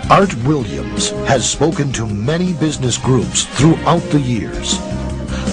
Art Williams has spoken to many business groups throughout the years.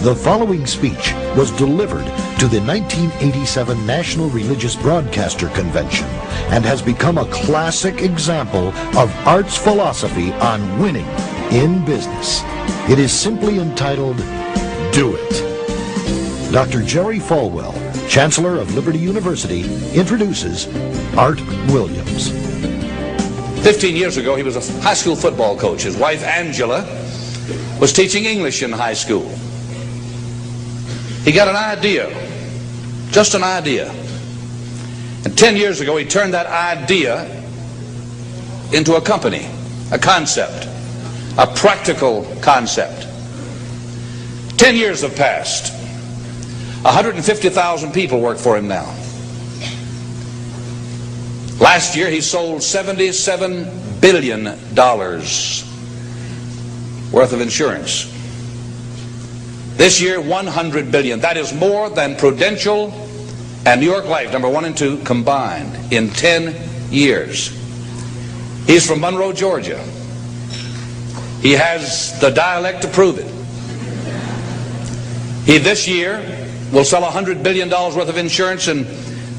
The following speech was delivered to the 1987 National Religious Broadcaster Convention and has become a classic example of Art's philosophy on winning in business. It is simply entitled, Do It. Dr. Jerry Falwell, Chancellor of Liberty University, introduces Art Williams. 15 years ago, he was a high school football coach. His wife, Angela, was teaching English in high school. He got an idea, just an idea. And 10 years ago, he turned that idea into a company, a concept, a practical concept. 10 years have passed. 150,000 people work for him now. Last year, he sold $77 billion worth of insurance. This year, $100 billion. That is more than Prudential and New York Life, number 1 and 2, combined in 10 years. He's from Monroe, Georgia. He has the dialect to prove it. He this year will sell $100 billion worth of insurance and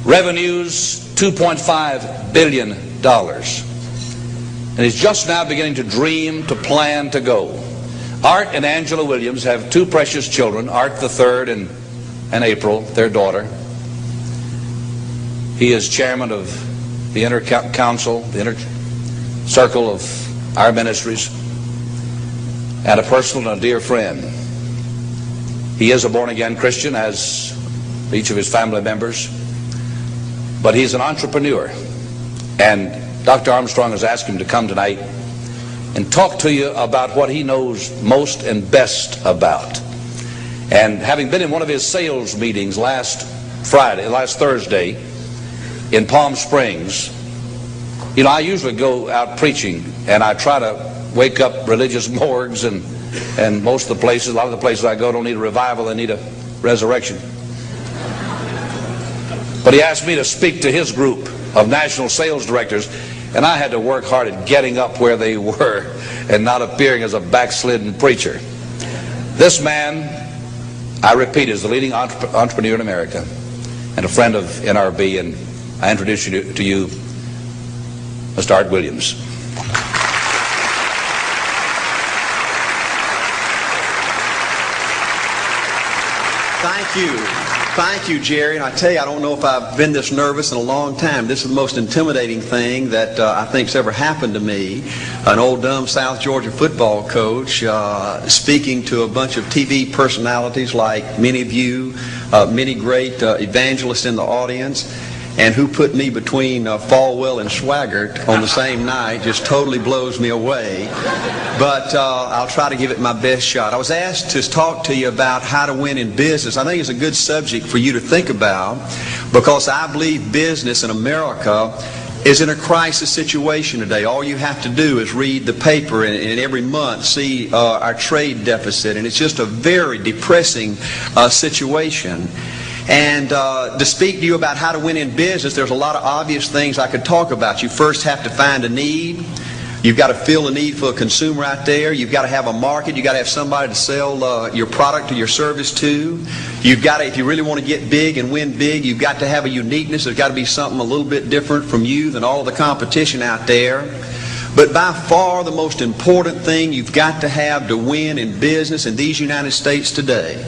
revenues $2.5 billion. And he's just now beginning to dream, to plan, to go. Art and Angela Williams have 2 precious children, Art the third and April, their daughter. He is chairman of the inner council, the inner circle of our ministries, and a personal and a dear friend. He is a born-again Christian, as each of his family members, but he's an entrepreneur. And Dr. Armstrong has asked him to come tonight and talk to you about what he knows most and best about. And having been in one of his sales meetings last Thursday in Palm Springs, you know, I usually go out preaching and I try to wake up religious morgues, and most of the places, a lot of the places I go don't need a revival, they need a resurrection. But he asked me to speak to his group of national sales directors, and I had to work hard at getting up where they were and not appearing as a backslidden preacher. This man, I repeat, is the leading entrepreneur in America and a friend of NRB, and I introduce you to you, Mr. Art Williams. Thank you, Jerry. And I tell you, I don't know if I've been this nervous in a long time. This is the most intimidating thing that I think's ever happened to me. An old dumb South Georgia football coach speaking to a bunch of TV personalities like many of you, many great evangelists in the audience, and who put me between Falwell and Swaggart on the same night just totally blows me away. But I'll try to give it my best shot. I was asked to talk to you about how to win in business. I think it's a good subject for you to think about, because I believe business in America is in a crisis situation today. All you have to do is read the paper and every month see our trade deficit, and it's just a very depressing situation. And to speak to you about how to win in business, there's a lot of obvious things I could talk about. You first have to find a need. You've got to fill a need for a consumer out there. You've got to have a market. You've got to have somebody to sell your product or your service to. You've got to, if you really want to get big and win big, you've got to have a uniqueness. There's got to be something a little bit different from you than all of the competition out there. But by far the most important thing you've got to have to win in business in these United States today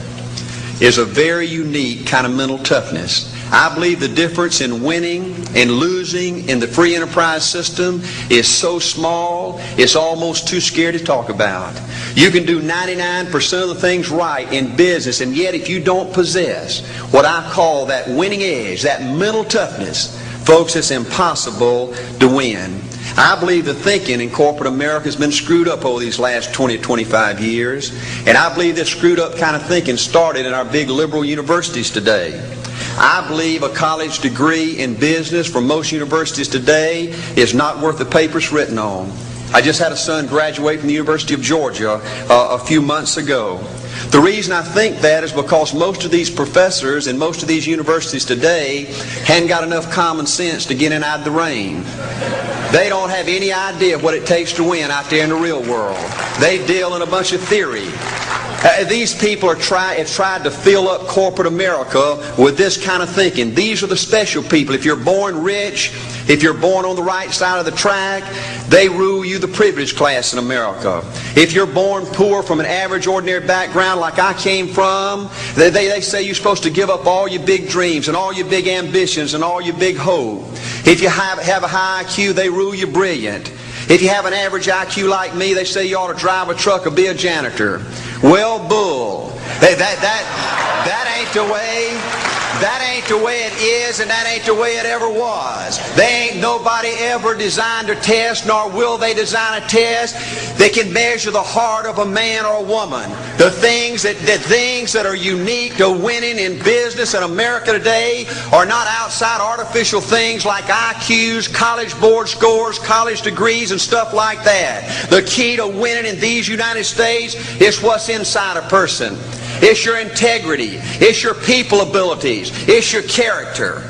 is a very unique kind of mental toughness. I believe the difference in winning and losing in the free enterprise system is so small, it's almost too scary to talk about. You can do 99% of the things right in business, and yet if you don't possess what I call that winning edge, that mental toughness, folks, it's impossible to win. I believe the thinking in corporate America has been screwed up over these last 20 to 25 years. And I believe this screwed up kind of thinking started in our big liberal universities today. I believe a college degree in business from most universities today is not worth the paper it's written on. I just had a son graduate from the University of Georgia a few months ago. The reason I think that is because most of these professors in most of these universities today hadn't got enough common sense to get in out of the rain. They don't have any idea what it takes to win out there in the real world. They deal in a bunch of theory. These people have tried to fill up corporate America with this kind of thinking. These are the special people. If you're born rich, if you're born on the right side of the track, they rule you, the privileged class in America. If you're born poor from an average, ordinary background like I came from, they say you're supposed to give up all your big dreams and all your big ambitions and all your big hope. If you have a high IQ, they rule you brilliant. If you have an average IQ like me, they say you ought to drive a truck or be a janitor. Well, bull. That ain't the way. That ain't the way it is, and that ain't the way it ever was. They ain't nobody ever designed a test, nor will they design a test that can measure the heart of a man or a woman. The things that are unique to winning in business in America today are not outside artificial things like IQs, college board scores, college degrees, and stuff like that. The key to winning in these United States is what's inside a person. It's your integrity. It's your people abilities. It's your character.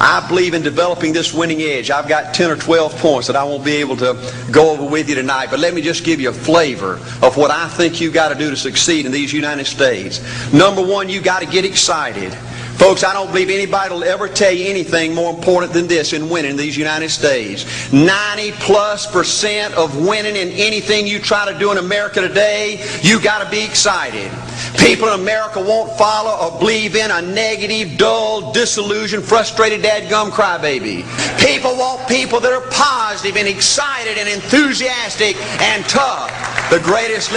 I believe in developing this winning edge. I've got 10 or 12 points that I won't be able to go over with you tonight, but let me just give you a flavor of what I think you've got to do to succeed in these United States. Number one, you've got to get excited. Folks, I don't believe anybody will ever tell you anything more important than this in winning in these United States. 90+% of winning in anything you try to do in America today, you got to be excited. People in America won't follow or believe in a negative, dull, disillusioned, frustrated, dadgum crybaby. People want people that are positive and excited and enthusiastic and tough. The greatest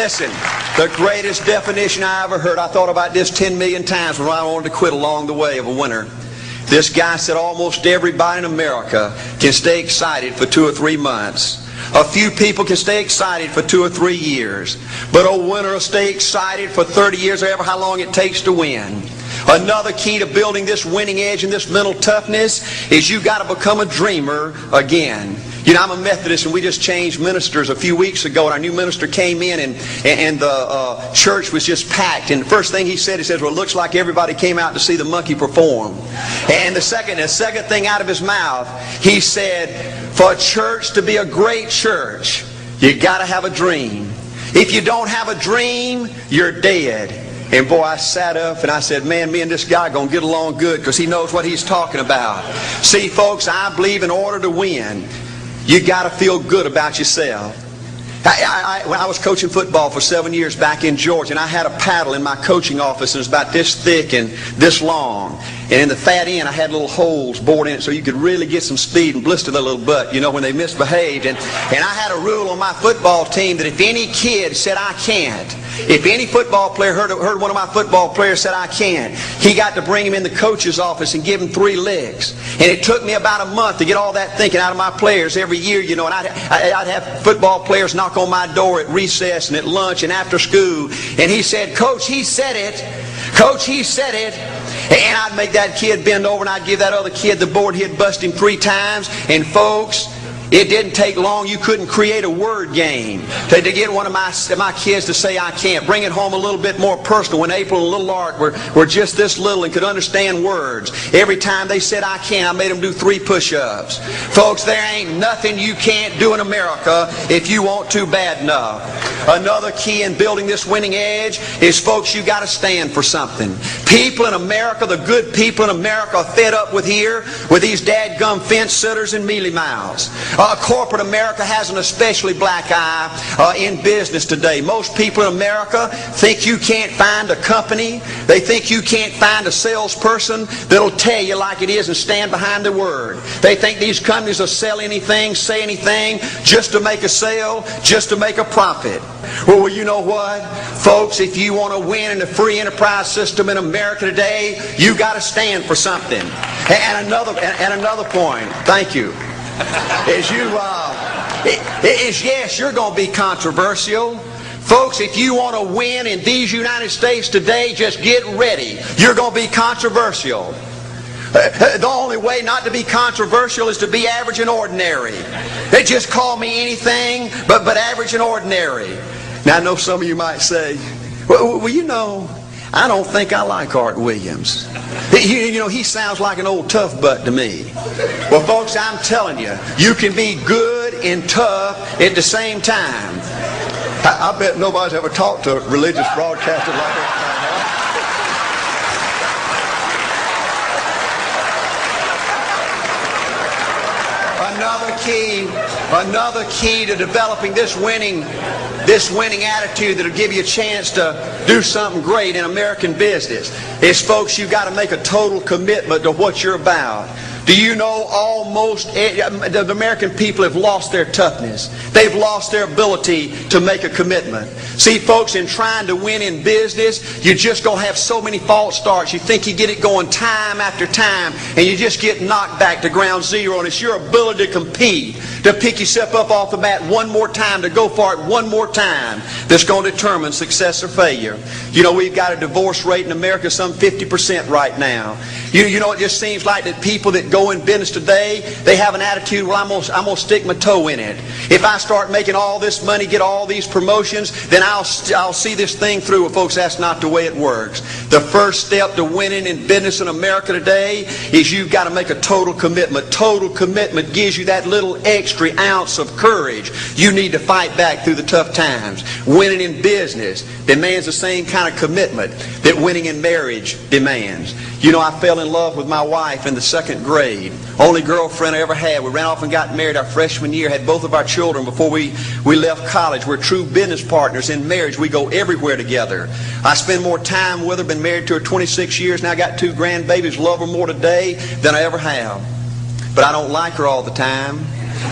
definition I ever heard, I thought about this 10 million times when I wanted to quit along the way of a winner. This guy said almost everybody in America can stay excited for 2 or 3 months. A few people can stay excited for 2 or 3 years. But a winner will stay excited for 30 years or ever how long it takes to win. Another key to building this winning edge and this mental toughness is you got to become a dreamer again. You know, I'm a Methodist, and we just changed ministers a few weeks ago, and our new minister came in, and the church was just packed. And the first thing he said, well, it looks like everybody came out to see the monkey perform. And the second thing out of his mouth, he said, for a church to be a great church, you got to have a dream. If you don't have a dream, you're dead. And boy, I sat up and I said, man, me and this guy are going to get along good because he knows what he's talking about. See, folks, I believe in order to win, you got to feel good about yourself. When I was coaching football for 7 years back in Georgia, and I had a paddle in my coaching office, and it was about this thick and this long. And in the fat end, I had little holes bored in it so you could really get some speed and blister their little butt, you know, when they misbehaved. And I had a rule on my football team that if any kid said, I can't, if any football player heard one of my football players said, I can't, he got to bring him in the coach's office and give him 3 licks. And it took me about a month to get all that thinking out of my players every year, you know. And I'd have football players knock on my door at recess and at lunch and after school. And he said, Coach, he said it. Coach, he said it. And I'd make that kid bend over and I'd give that other kid the board. He'd bust him 3 times. And folks, it didn't take long. You couldn't create a word game to get one of my kids to say I can't. Bring it home a little bit more personal. When April and little Art were just this little and could understand words, every time they said I can't, I made them do 3 push-ups. Folks, there ain't nothing you can't do in America if you want to bad enough. Another key in building this winning edge is, folks, you got to stand for something. People in America, the good people in America, are fed up with these dadgum fence sitters and mealy mouths. Corporate America has an especially black eye in business today. Most people in America think you can't find a company. They think you can't find a salesperson that'll tell you like it is and stand behind their word. They think these companies will sell anything, say anything, just to make a sale, just to make a profit. Well, you know what? Folks, if you want to win in the free enterprise system in America today, you got to stand for something. And another point, thank you, yes, you're going to be controversial. Folks, if you want to win in these United States today, just get ready. You're going to be controversial. The only way not to be controversial is to be average and ordinary. They just call me anything but average and ordinary. Now, I know some of you might say, well, you know, I don't think I like Art Williams. You know, he sounds like an old tough butt to me. Well, folks, I'm telling you, you can be good and tough at the same time. I bet nobody's ever talked to a religious broadcaster like that. Another key to developing this winning attitude that'll give you a chance to do something great in American business is, folks, you've got to make a total commitment to what you're about. Do you know the American people have lost their toughness? They've lost their ability to make a commitment. See, folks, in trying to win in business, you're just going to have so many false starts. You think you get it going time after time, and you just get knocked back to ground zero. And it's your ability to compete, to pick yourself up off the mat one more time, to go for it one more time, that's going to determine success or failure. You know, we've got a divorce rate in America some 50% right now. You know, it just seems like that people that go in business today, they have an attitude, well, I'm going to stick my toe in it. If I start making all this money, get all these promotions, then I'll see this thing through. Well, folks, that's not the way it works. The first step to winning in business in America today is you've got to make a total commitment. Total commitment gives you that little extra ounce of courage you need to fight back through the tough times. Winning in business demands the same kind of commitment that winning in marriage demands. You know, I fell in love with my wife in the 2nd grade. Only girlfriend I ever had. We ran off and got married our freshman year. Had both of our children before we left college. We're true business partners in marriage. We go everywhere together. I spend more time with her. Been married to her 26 years. Now I got 2 grandbabies. Love her more today than I ever have. But I don't like her all the time.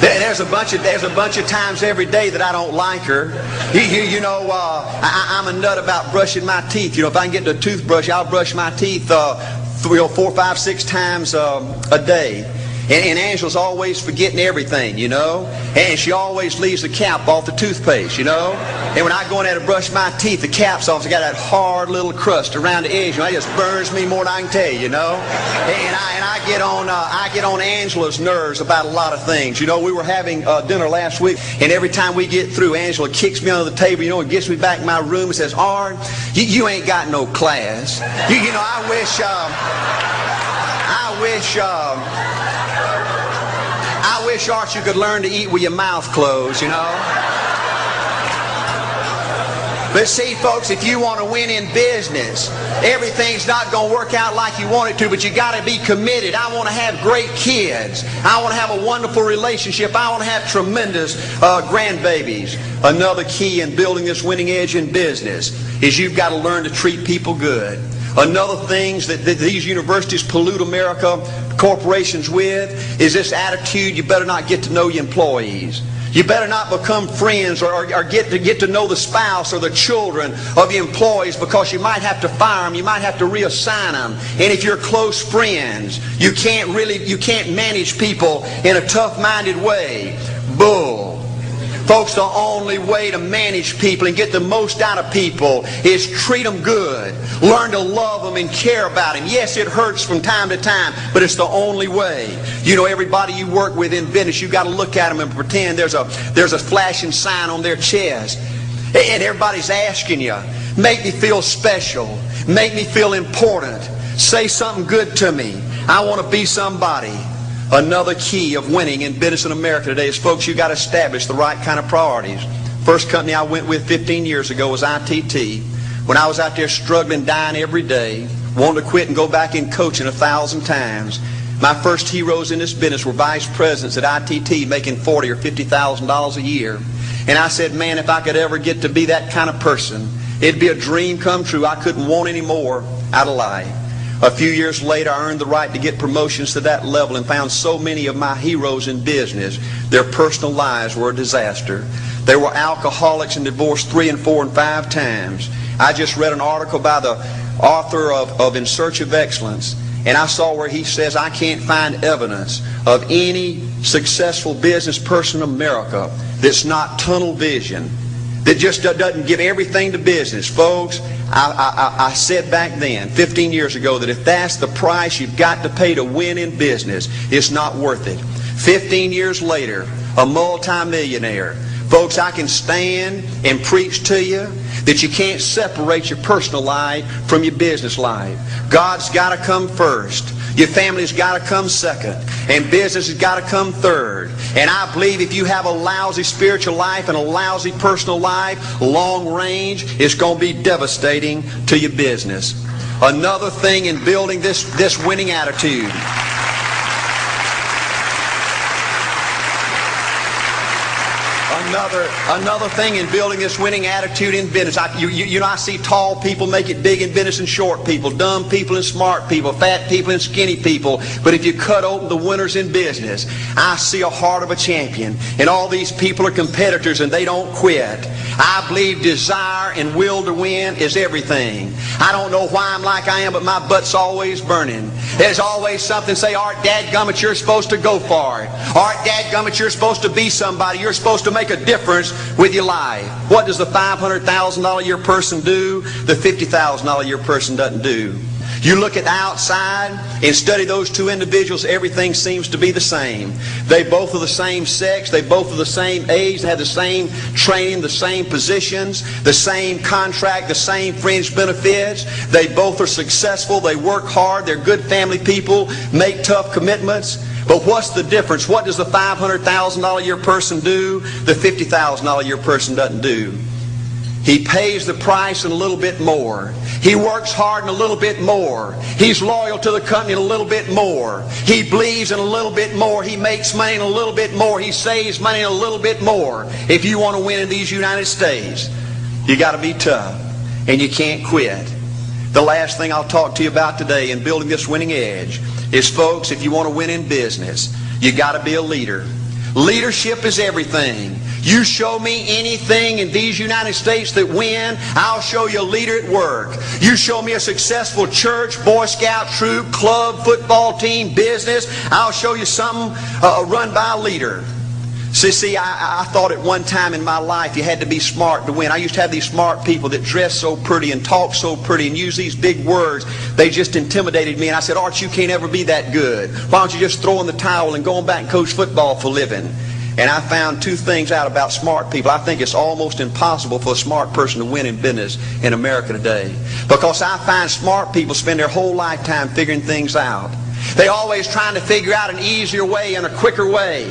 There's a bunch of times every day that I don't like her. You know, I'm a nut about brushing my teeth. You know, if I can get the toothbrush, I'll brush my teeth 4, 5, 6 times a day. And Angela's always forgetting everything, you know. And she always leaves the cap off the toothpaste, you know. And when I go in there to brush my teeth, the cap's off. It's got that hard little crust around the edge. You know, it just burns me more than I can tell you, you know. And I get on Angela's nerves about a lot of things. You know, we were having dinner last week, and every time we get through, Angela kicks me under the table, you know, and gets me back in my room and says, "Art, you ain't got no class." You know, I wish, Art, you could learn to eat with your mouth closed, you know. But see, folks, if you want to win in business, everything's not going to work out like you want it to, but you got to be committed. I want to have great kids. I want to have a wonderful relationship. I want to have tremendous grandbabies. Another key in building this winning edge in business is you've got to learn to treat people good. Another thing that these universities pollute America, corporations with, is this attitude, you better not get to know your employees. You better not become friends or get to know the spouse or the children of your employees, because you might have to fire them, you might have to reassign them. And if you're close friends, you can't manage people in a tough-minded way. Bull. Folks, the only way to manage people and get the most out of people is treat them good. Learn to love them and care about them. Yes, it hurts from time to time, but it's the only way. You know, everybody you work with in business, you've got to look at them and pretend there's a flashing sign on their chest. And everybody's asking you, make me feel special. Make me feel important. Say something good to me. I want to be somebody. Another key of winning in business in America today is, folks, you've got to establish the right kind of priorities. First company I went with 15 years ago was ITT. When I was out there struggling, dying every day, wanting to quit and go back in coaching 1,000 times, my first heroes in this business were vice presidents at ITT making $40,000 or $50,000 a year. And I said, man, if I could ever get to be that kind of person, it'd be a dream come true. I couldn't want any more out of life. A few years later, I earned the right to get promotions to that level and found so many of my heroes in business, their personal lives were a disaster. They were alcoholics and divorced 3 and 4 and 5 times. I just read an article by the author of In Search of Excellence, and I saw where he says, I can't find evidence of any successful business person in America that's not tunnel vision, that just doesn't give everything to business. Folks, I said back then, 15 years ago, that if that's the price you've got to pay to win in business, it's not worth it. 15 years later, a multimillionaire. Folks, I can stand and preach to you that you can't separate your personal life from your business life. God's got to come first. Your family's got to come second, and business has got to come third. And I believe if you have a lousy spiritual life and a lousy personal life, long range, it's going to be devastating to your business. Another thing in building this winning attitude. Another thing in building this winning attitude in business. I see tall people make it big in business and short people, dumb people and smart people, fat people and skinny people. But if you cut open the winners in business, I see a heart of a champion. And all these people are competitors and they don't quit. I believe desire and will to win is everything. I don't know why I'm like I am, but my butt's always burning. There's always something say, Art, dadgummit, you're supposed to go for it. Art, dadgummit, you're supposed to be somebody. You're supposed to make a difference with your life. What does the $500,000 a year person do? The $50,000 a year person doesn't do. You look at the outside and study those two individuals, everything seems to be the same. They both are the same sex, they both are the same age, they have the same training, the same positions, the same contract, the same fringe benefits. They both are successful, they work hard, they're good family people, make tough commitments. But what's the difference? What does the $500,000 a year person do? The $50,000 a year person doesn't do. He pays the price and a little bit more. He works hard and a little bit more. He's loyal to the company and a little bit more. He believes in a little bit more. He makes money and a little bit more. He saves money and a little bit more. If you want to win in these United States, you got to be tough and you can't quit. The last thing I'll talk to you about today in building this winning edge is, folks, if you want to win in business, you got to be a leader. Leadership is everything. You show me anything in these United States that win, I'll show you a leader at work. You show me a successful church, Boy Scout troop, club, football team, business, I'll show you something run by a leader. See, I thought at one time in my life you had to be smart to win. I used to have these smart people that dress so pretty and talk so pretty and use these big words. They just intimidated me. And I said, Art, you can't ever be that good. Why don't you just throw in the towel and go on back and coach football for a living? And I found two things out about smart people. I think it's almost impossible for a smart person to win in business in America today. Because I find smart people spend their whole lifetime figuring things out. They're always trying to figure out an easier way and a quicker way.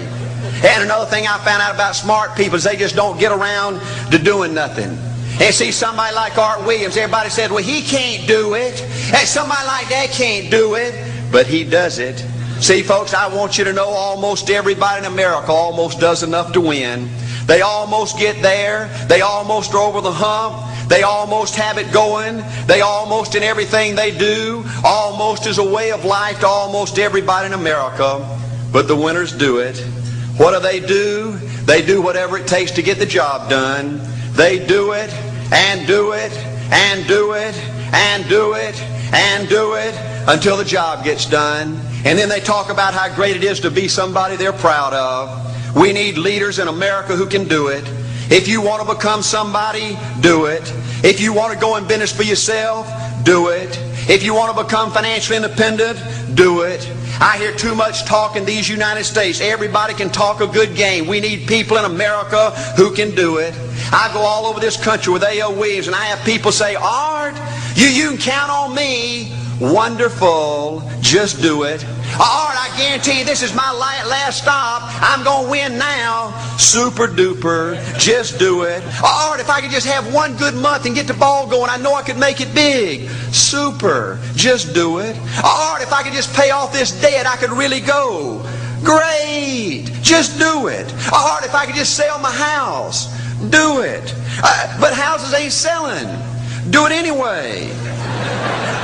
And another thing I found out about smart people is they just don't get around to doing nothing. And see, somebody like Art Williams, everybody said, well, he can't do it. And somebody like that can't do it. But he does it. See, folks, I want you to know almost everybody in America almost does enough to win. They almost get there. They almost are over the hump. They almost have it going. They almost in everything they do. Almost is a way of life to almost everybody in America. But the winners do it. What do? They do whatever it takes to get the job done. They do it and do it and do it and do it and do it until the job gets done. And then they talk about how great it is to be somebody they're proud of. We need leaders in America who can do it. If you want to become somebody, do it. If you want to go in business for yourself, do it. If you want to become financially independent, do it. I hear too much talk in these United States. Everybody can talk a good game. We need people in America who can do it. I go all over this country with A.O. Williams, and I have people say, Art, you can count on me. Wonderful. Just do it. Art, I guarantee you this is my last stop. I'm going to win now. Super duper. Just do it. Art, if I could just have one good month and get the ball going, I know I could make it big. Super. Just do it. Art, if I could just pay off this debt, I could really go. Great. Just do it. Art, if I could just sell my house. Do it. But houses ain't selling. Do it anyway.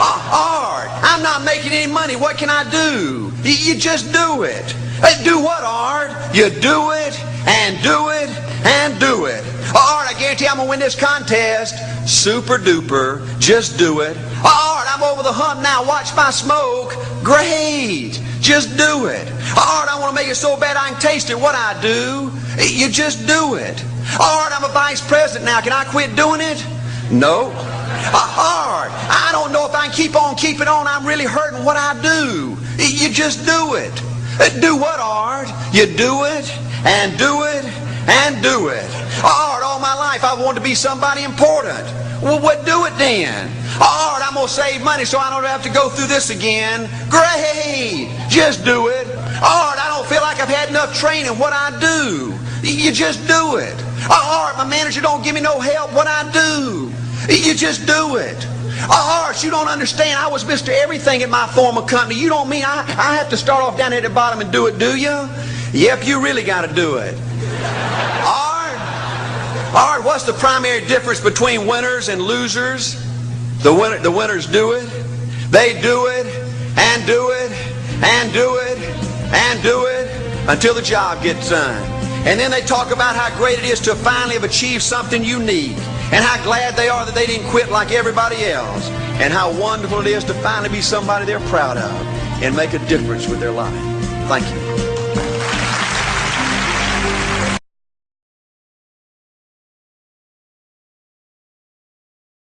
Art, I'm not making any money. What can I do? You just do it. Do what, Art? You do it and do it and do it. Art, I guarantee I'm going to win this contest. Super duper. Just do it. Art, I'm over the hump now. Watch my smoke. Great. Just do it. Art, I want to make it so bad I can taste it. What I do? You just do it. Art, I'm a vice president now. Can I quit doing it? No. Art, I don't know if I can keep on keeping on. I'm really hurting. What I do? You just do it. Do what, Art? You do it and do it and do it. Art, all my life I wanted to be somebody important. Well, what do it then? All right, I'm going to save money so I don't have to go through this again. Great. Just do it. All right, I don't feel like I've had enough training. What I do? You just do it. All right, my manager don't give me no help. What I do? You just do it. All right, you don't understand. I was Mr. Everything at my former company. You don't mean I have to start off down here at the bottom and do it, do you? Yep, you really got to do it. All right, what's the primary difference between winners and losers? The winners do it. They do it and do it and do it and do it until the job gets done. And then they talk about how great it is to finally have achieved something unique, and how glad they are that they didn't quit like everybody else, and how wonderful it is to finally be somebody they're proud of and make a difference with their life. Thank you.